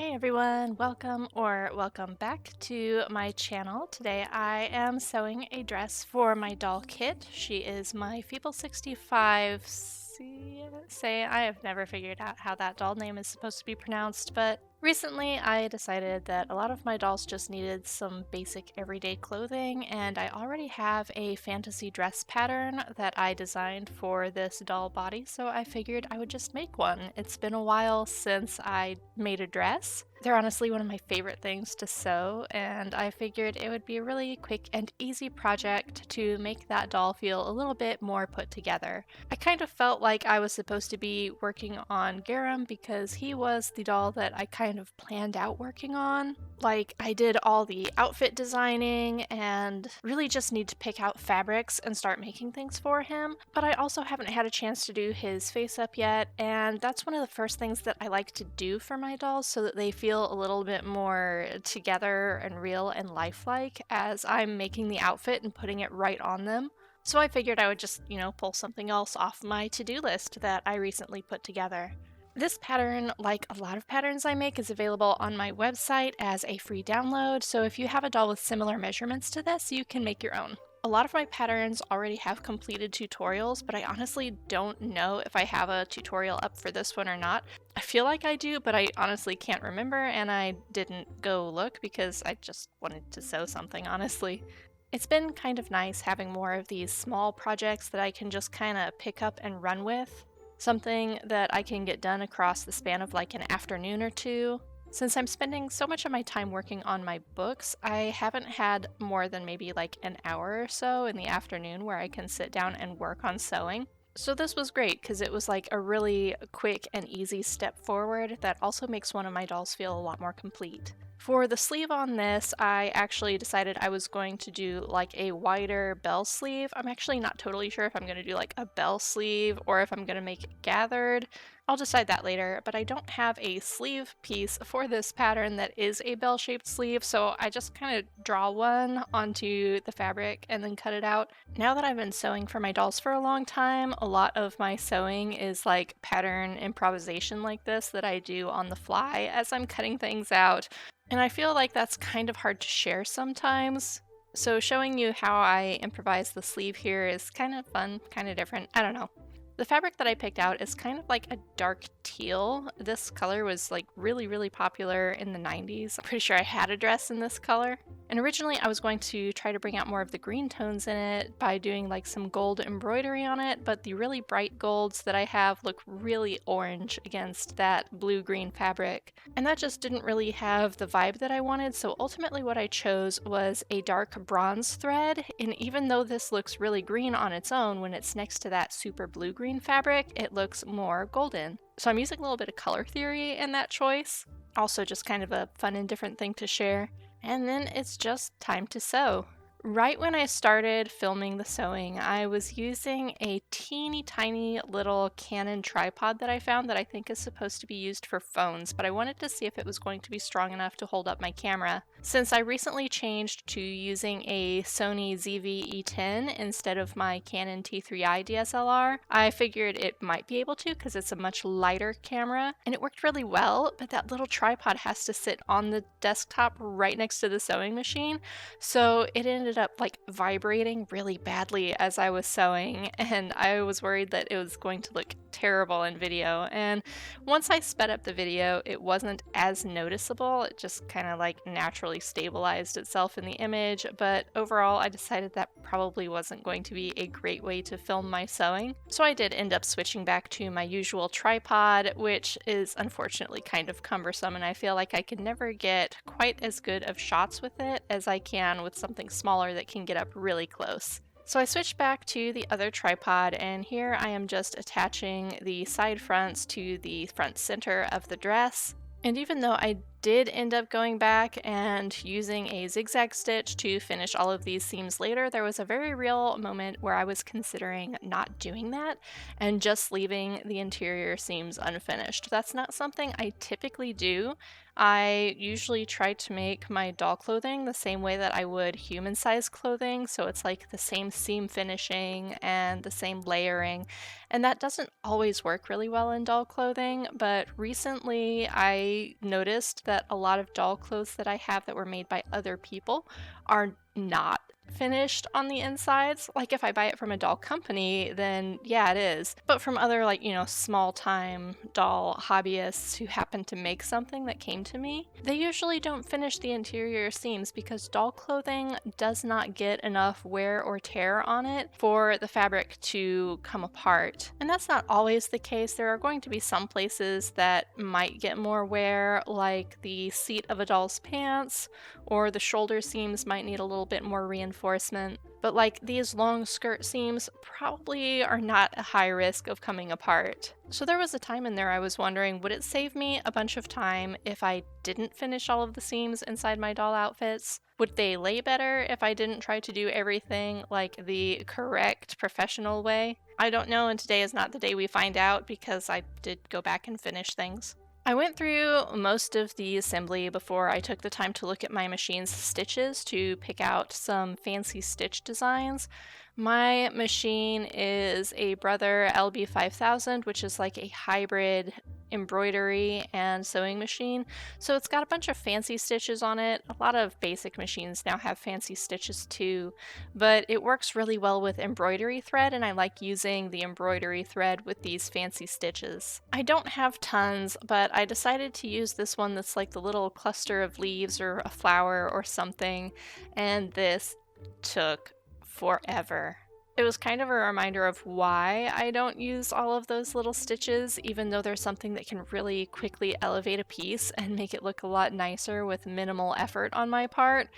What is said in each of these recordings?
Hey everyone, welcome back to my channel. Today I am sewing a dress for my doll Kit. She is my Feeple65 Siean. I have never figured out how that doll name is supposed to be pronounced, but recently I decided that a lot of my dolls just needed some basic everyday clothing, and I already have a fantasy dress pattern that I designed for this doll body, so I figured I would just make one. It's been a while since I made a dress. They're honestly one of my favorite things to sew, and I figured it would be a really quick and easy project to make that doll feel a little bit more put together. I kind of felt like I was supposed to be working on Garam because he was the doll that I kind of planned out working on. Like, I did all the outfit designing and really just need to pick out fabrics and start making things for him, but I also haven't had a chance to do his face up yet, and that's one of the first things that I like to do for my dolls so that they feel a little bit more together and real and lifelike as I'm making the outfit and putting it right on them. So I figured I would just, pull something else off my to-do list that I recently put together. This pattern, like a lot of patterns I make, is available on my website as a free download, so if you have a doll with similar measurements to this, you can make your own. A lot of my patterns already have completed tutorials, but I honestly don't know if I have a tutorial up for this one or not. I feel like I do, but I honestly can't remember, and I didn't go look because I just wanted to sew something, honestly. It's been kind of nice having more of these small projects that I can just kind of pick up and run with. Something that I can get done across the span of like an afternoon or two. Since I'm spending so much of my time working on my books, I haven't had more than maybe like an hour or so in the afternoon where I can sit down and work on sewing. So this was great because it was like a really quick and easy step forward that also makes one of my dolls feel a lot more complete. For the sleeve on this, I actually decided I was going to do like a wider bell sleeve. I'm actually not totally sure if I'm going to do like a bell sleeve or if I'm going to make it gathered. I'll decide that later, but I don't have a sleeve piece for this pattern that is a bell-shaped sleeve, so I just kind of draw one onto the fabric and then cut it out. Now that I've been sewing for my dolls for a long time, a lot of my sewing is like pattern improvisation like this that I do on the fly as I'm cutting things out. And I feel like that's kind of hard to share sometimes. So showing you how I improvise the sleeve here is kind of fun, kind of different. I don't know. The fabric that I picked out is kind of like a dark teal. This color was like really popular in the 90s. I'm pretty sure I had a dress in this color. And originally I was going to try to bring out more of the green tones in it by doing like some gold embroidery on it, but the really bright golds that I have look really orange against that blue-green fabric. And that just didn't really have the vibe that I wanted, so ultimately what I chose was a dark bronze thread, and even though this looks really green on its own, when it's next to that super blue-green fabric, it looks more golden. So I'm using a little bit of color theory in that choice. Also just kind of a fun and different thing to share. And then it's just time to sew. Right when I started filming the sewing, I was using a teeny tiny little Canon tripod that I found that I think is supposed to be used for phones, but I wanted to see if it was going to be strong enough to hold up my camera. Since I recently changed to using a Sony ZV-E10 instead of my Canon T3i DSLR, I figured it might be able to because it's a much lighter camera, and it worked really well, but that little tripod has to sit on the desktop right next to the sewing machine, so it ended up like vibrating really badly as I was sewing, and I was worried that it was going to look terrible in video. And once I sped up the video, it wasn't as noticeable. It just kind of like naturally stabilized itself in the image, but overall I decided that probably wasn't going to be a great way to film my sewing. So I did end up switching back to my usual tripod, which is unfortunately kind of cumbersome, and I feel like I can never get quite as good of shots with it as I can with something smaller that can get up really close. So I switched back to the other tripod, and here I am just attaching the side fronts to the front center of the dress. And even though I did end up going back and using a zigzag stitch to finish all of these seams later, there was a very real moment where I was considering not doing that and just leaving the interior seams unfinished. That's not something I typically do. I usually try to make my doll clothing the same way that I would human-sized clothing, so it's like the same seam finishing and the same layering, and that doesn't always work really well in doll clothing, but recently I noticed that a lot of doll clothes that I have that were made by other people are not finished on the insides. Like if I buy it from a doll company, then yeah, it is. But from other like, small time doll hobbyists who happen to make something that came to me, they usually don't finish the interior seams because doll clothing does not get enough wear or tear on it for the fabric to come apart. And that's not always the case. There are going to be some places that might get more wear, like the seat of a doll's pants, or the shoulder seams might need a little bit more reinforcement. But like these long skirt seams probably are not a high risk of coming apart. So there was a time in there I was wondering, would it save me a bunch of time if I didn't finish all of the seams inside my doll outfits? Would they lay better if I didn't try to do everything like the correct professional way? I don't know, and today is not the day we find out because I did go back and finish things. I went through most of the assembly before I took the time to look at my machine's stitches to pick out some fancy stitch designs. My machine is a Brother LB5000, which is like a hybrid embroidery and sewing machine. So it's got a bunch of fancy stitches on it. A lot of basic machines now have fancy stitches too, but it works really well with embroidery thread, and I like using the embroidery thread with these fancy stitches. I don't have tons, but I decided to use this one that's like the little cluster of leaves or a flower or something, and this took forever. It was kind of a reminder of why I don't use all of those little stitches, even though there's something that can really quickly elevate a piece and make it look a lot nicer with minimal effort on my part.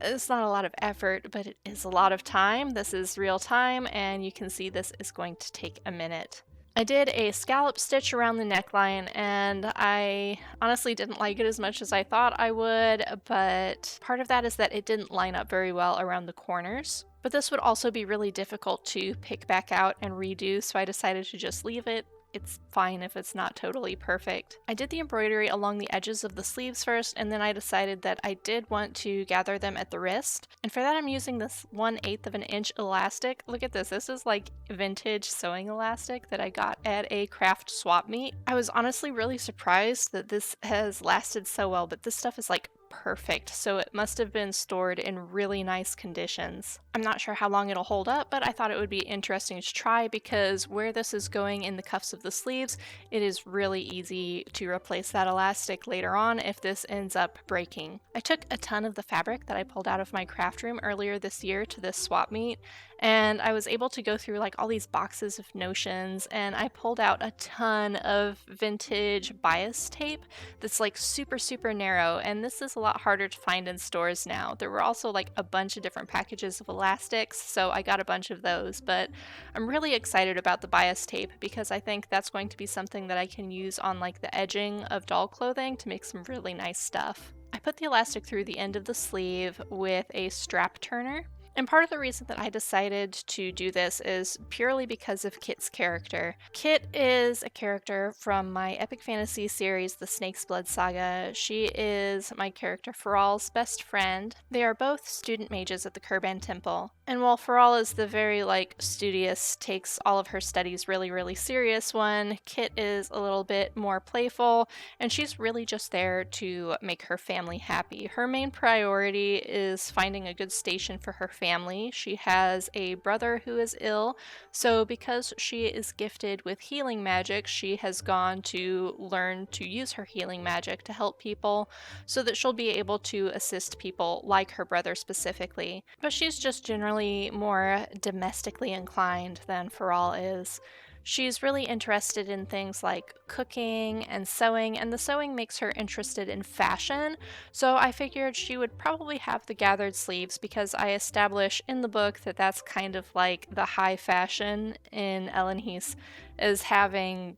It's not a lot of effort, but it is a lot of time. This is real time, and you can see this is going to take a minute. I did a scallop stitch around the neckline, and I honestly didn't like it as much as I thought I would, but part of that is that it didn't line up very well around the corners. But this would also be really difficult to pick back out and redo, so I decided to just leave it. It's fine if it's not totally perfect. I did the embroidery along the edges of the sleeves first, and then I decided that I did want to gather them at the wrist. And for that I'm using this 1/8 of an inch elastic. Look at this. This is like vintage sewing elastic that I got at a craft swap meet. I was honestly really surprised that this has lasted so well, but this stuff is like perfect, so it must have been stored in really nice conditions. I'm not sure how long it'll hold up, but I thought it would be interesting to try because where this is going in the cuffs of the sleeves, it is really easy to replace that elastic later on if this ends up breaking. I took a ton of the fabric that I pulled out of my craft room earlier this year to this swap meet, and I was able to go through like all these boxes of notions, and I pulled out a ton of vintage bias tape that's like super narrow, and this is a lot harder to find in stores now. There were also like a bunch of different packages of elastics, so I got a bunch of those, but I'm really excited about the bias tape because I think that's going to be something that I can use on like the edging of doll clothing to make some really nice stuff. I put the elastic through the end of the sleeve with a strap turner. And part of the reason that I decided to do this is purely because of Kyt's character. Kyt is a character from my epic fantasy series, The Snake's Blood Saga. She is my character Faral's best friend. They are both student mages at the Kurban Temple. And while Faral is the very studious, takes all of her studies really serious one, Kyt is a little bit more playful, and she's really just there to make her family happy. Her main priority is finding a good station for her family. She has a brother who is ill, so because she is gifted with healing magic, she has gone to learn to use her healing magic to help people so that she'll be able to assist people like her brother specifically. But she's just generally more domestically inclined than Faral is. She's really interested in things like cooking and sewing, and the sewing makes her interested in fashion, so I figured she would probably have the gathered sleeves because I establish in the book that that's kind of like the high fashion in Elenheis, is having,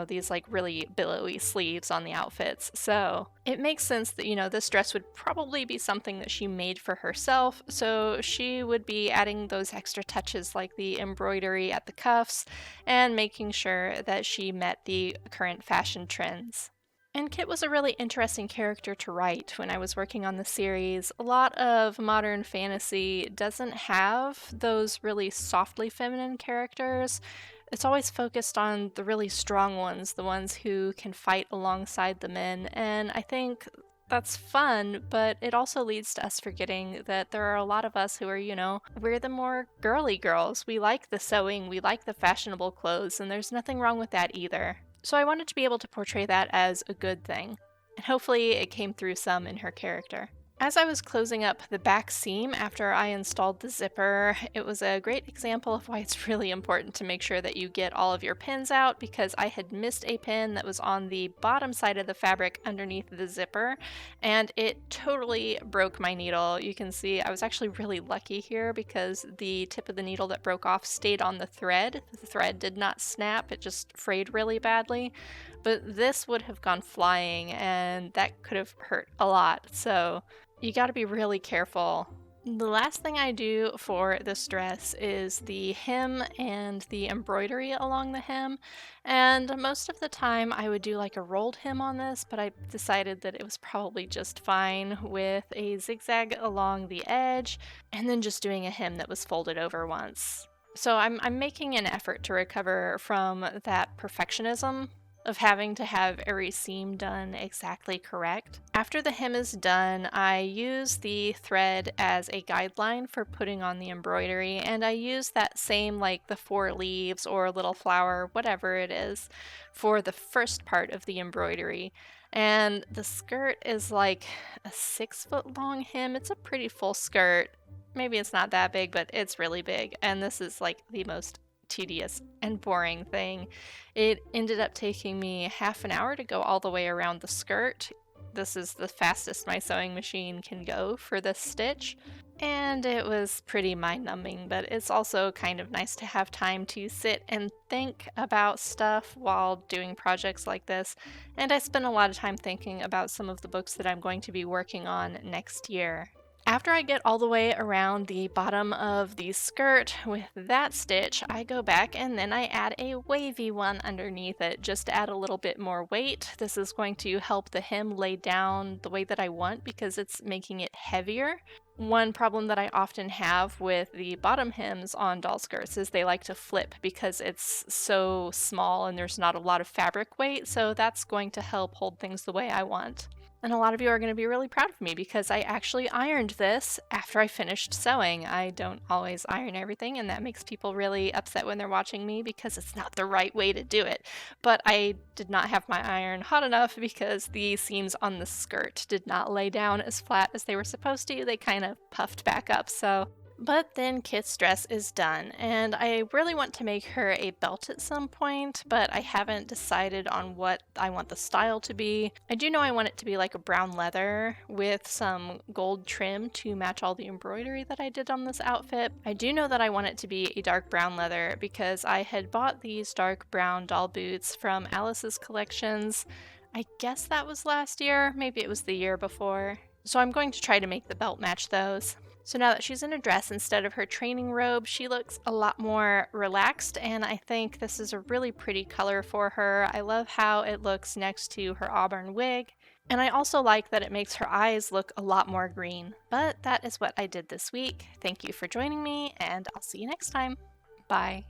these really billowy sleeves on the outfits. So it makes sense that, this dress would probably be something that she made for herself, so she would be adding those extra touches like the embroidery at the cuffs and making sure that she met the current fashion trends. And Kyt was a really interesting character to write when I was working on the series. A lot of modern fantasy doesn't have those really softly feminine characters. It's always focused on the really strong ones, the ones who can fight alongside the men, and I think That's fun, but it also leads to us forgetting that there are a lot of us who are, we're the more girly girls. We like the sewing, we like the fashionable clothes, and there's nothing wrong with that either. So I wanted to be able to portray that as a good thing. And hopefully it came through some in her character. As I was closing up the back seam after I installed the zipper, it was a great example of why it's really important to make sure that you get all of your pins out, because I had missed a pin that was on the bottom side of the fabric underneath the zipper, and it totally broke my needle. You can see I was actually really lucky here because the tip of the needle that broke off stayed on the thread. The thread did not snap, it just frayed really badly. But this would have gone flying, and that could have hurt a lot. So you got to be really careful. The last thing I do for this dress is the hem and the embroidery along the hem. And most of the time I would do like a rolled hem on this, but I decided that it was probably just fine with a zigzag along the edge and then just doing a hem that was folded over once. So I'm making an effort to recover from that perfectionism of having to have every seam done exactly correct. After the hem is done, I use the thread as a guideline for putting on the embroidery, and I use that same, like the 4 leaves or little flower, whatever it is, for the first part of the embroidery. And the skirt is like a 6-foot long hem. It's a pretty full skirt. Maybe it's not that big, but it's really big, and this is like the most tedious and boring thing. It ended up taking me half an hour to go all the way around the skirt. This is the fastest my sewing machine can go for this stitch. And it was pretty mind-numbing, but it's also kind of nice to have time to sit and think about stuff while doing projects like this. And I spent a lot of time thinking about some of the books that I'm going to be working on next year. After I get all the way around the bottom of the skirt with that stitch, I go back and then I add a wavy one underneath it just to add a little bit more weight. This is going to help the hem lay down the way that I want because it's making it heavier. One problem that I often have with the bottom hems on doll skirts is they like to flip because it's so small and there's not a lot of fabric weight, so that's going to help hold things the way I want. And a lot of you are going to be really proud of me because I actually ironed this after I finished sewing. I don't always iron everything, and that makes people really upset when they're watching me because it's not the right way to do it. But I did not have my iron hot enough because the seams on the skirt did not lay down as flat as they were supposed to. They kind of puffed back up, so... But then Kyt's dress is done, and I really want to make her a belt at some point, but I haven't decided on what I want the style to be. I do know I want it to be like a brown leather with some gold trim to match all the embroidery that I did on this outfit. I do know that I want it to be a dark brown leather because I had bought these dark brown doll boots from Alice's collections. I guess that was last year, maybe it was the year before. So I'm going to try to make the belt match those. So now that she's in a dress instead of her training robe, she looks a lot more relaxed, and I think this is a really pretty color for her. I love how it looks next to her auburn wig, and I also like that it makes her eyes look a lot more green. But that is what I did this week. Thank you for joining me, and I'll see you next time. Bye.